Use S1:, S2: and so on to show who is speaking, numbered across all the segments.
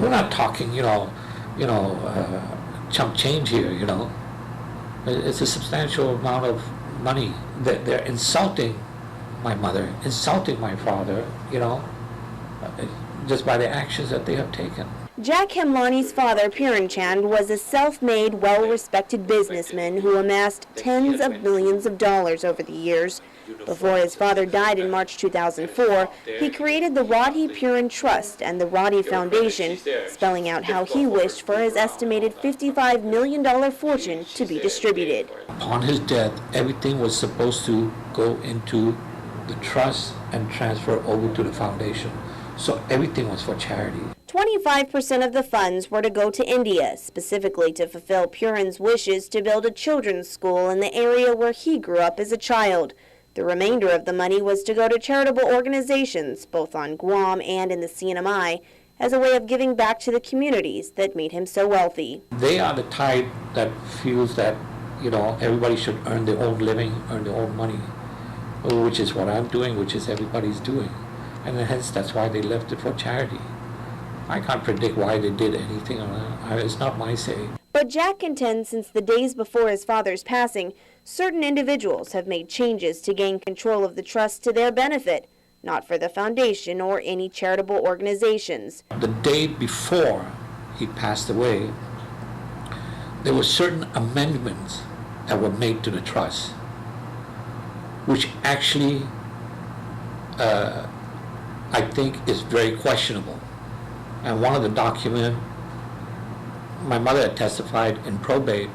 S1: We're not talking, chump change here, It's a substantial amount of money that they're insulting my mother, insulting my father, just by the actions that they have taken.
S2: Jack Hemlani's father, Piran Chand, was a self-made, well-respected businessman who amassed tens of millions of dollars over the years. Before his father died in March 2004, he created the Roddy Piran Trust and the Roddy Foundation, spelling out how he wished for his estimated $55 million fortune to be distributed.
S1: Upon his death, everything was supposed to go into the trust and transfer over to the foundation. So everything was for charity.
S2: 25% of the funds were to go to India, specifically to fulfill Piran's wishes to build a children's school in the area where he grew up as a child. The remainder of the money was to go to charitable organizations, both on Guam and in the CNMI, as a way of giving back to the communities that made him so wealthy.
S1: They are the type that feels that, everybody should earn their own living, earn their own money, which is what I'm doing, which is everybody's doing. And hence, that's why they left it for charity. I can't predict why they did anything. It's not my say.
S2: But Jack contends since the days before his father's passing, certain individuals have made changes to gain control of the trust to their benefit, not for the foundation or any charitable organizations.
S1: The day before he passed away, there were certain amendments that were made to the trust, which actually I think is very questionable. And one of the documents, my mother had testified in probate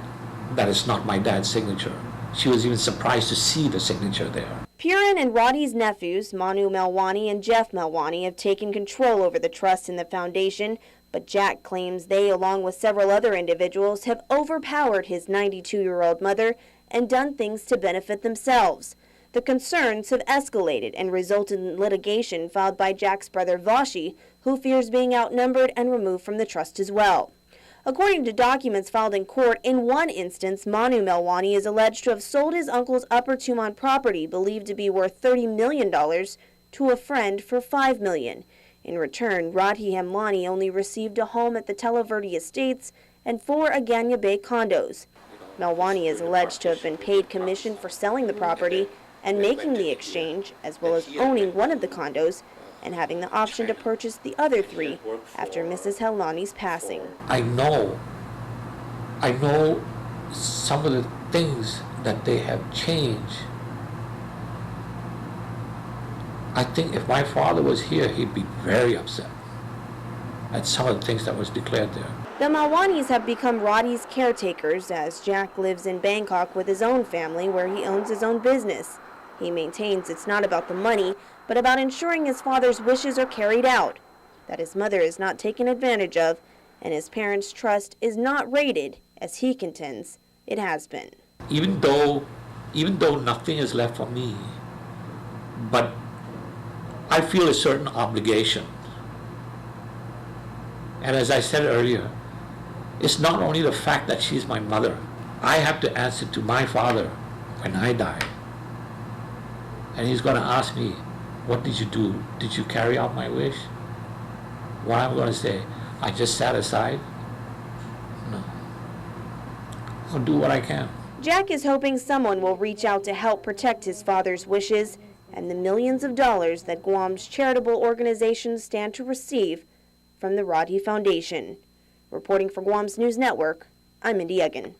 S1: that it's not my dad's signature. She was even surprised to see the signature there.
S2: Piran and Roddy's nephews, Manu Melwani and Jeff Melwani, have taken control over the trust and the foundation, but Jack claims they, along with several other individuals, have overpowered his 92-year-old mother and done things to benefit themselves. The concerns have escalated and resulted in litigation filed by Jack's brother Vashi, who fears being outnumbered and removed from the trust as well. According to documents filed in court, in one instance, Manu Melwani is alleged to have sold his uncle's Upper Tumon property, believed to be worth $30 million, to a friend for $5 million. In return, Roddy Hemlani only received a home at the Telaverde Estates and 4 Agana Bay condos. Melwani is alleged to have been paid commission for selling the property and making the exchange, as well as owning one of the condos and having the option to purchase the other 3 after Mrs. Hemlani's passing.
S1: I know some of the things that they have changed. I think if my father was here, he'd be very upset at some of the things that was declared there.
S2: The Melwanis have become Roddy's caretakers as Jack lives in Bangkok with his own family where he owns his own business. He maintains it's not about the money, but about ensuring his father's wishes are carried out, that his mother is not taken advantage of, and his parents' trust is not raided, as he contends it has been.
S1: Even though nothing is left for me, but I feel a certain obligation. And as I said earlier, it's not only the fact that she's my mother. I have to answer to my father when I die. And he's going to ask me, what did you do? Did you carry out my wish? What I'm going to say, I just sat aside? No. I'll do what I can.
S2: Jack is hoping someone will reach out to help protect his father's wishes and the millions of dollars that Guam's charitable organizations stand to receive from the Roddy Foundation. Reporting for Guam's News Network, I'm Mindy Egan.